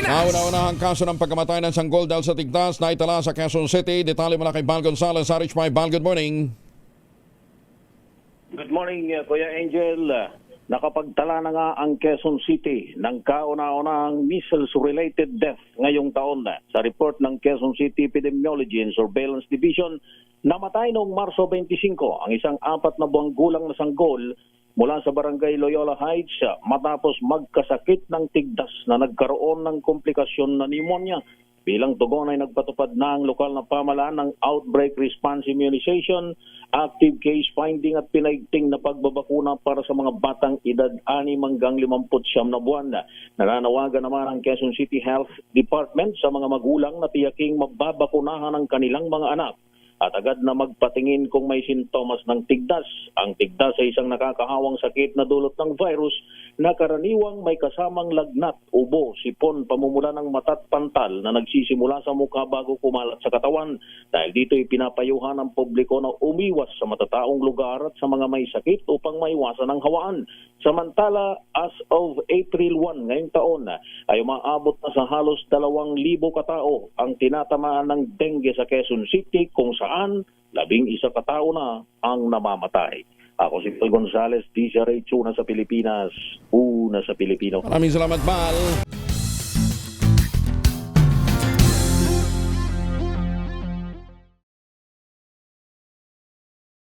Nauna-unahang kaso ng pagkamatay ng sanggol dahil sa tigtas na itala sa Quezon City. Detalye mula kay Val Gonzalez, RH5. Val, good morning. Good morning, Kuya Angel. Nakapagtala na nga ang Quezon City ng kauna-unahang measles-related death ngayong taon. Sa report ng Quezon City Epidemiology and Surveillance Division, namatay noong Marso 25 ang isang 4 na buwang gulang na sanggol mula sa barangay Loyola Heights matapos magkasakit ng tigdas na nagkaroon ng komplikasyon na pneumonia. Bilang tugon ay nagpatupad na ang lokal na pamalaan ng outbreak response immunization, active case finding at pinaigting na pagbabakuna para sa mga batang edad 6 hanggang 59 na buwan. Nananawagan naman ang Quezon City Health Department sa mga magulang na tiyaking mababakunahan ang kanilang mga anak at agad na magpatingin kung may sintomas ng tigdas. Ang tigdas ay isang nakakahawang sakit na dulot ng virus na karaniwang may kasamang lagnat, ubo, sipon, pamumula ng mata at pantal na nagsisimula sa mukha bago kumalat sa katawan. Dahil dito ay pinapayuhan ng publiko na umiwas sa matataong lugar at sa mga may sakit upang maiwasan ang hawaan. Samantala, as of April 1 ngayong taon ay umaabot na sa halos 2,000 katao ang tinatamaan ng dengue sa Quezon City kung saan 11 katao na ang namamatay. Ako si Val Gonzalez, DZRH, una sa Pilipinas, una sa Pilipino. Maraming salamat, Val.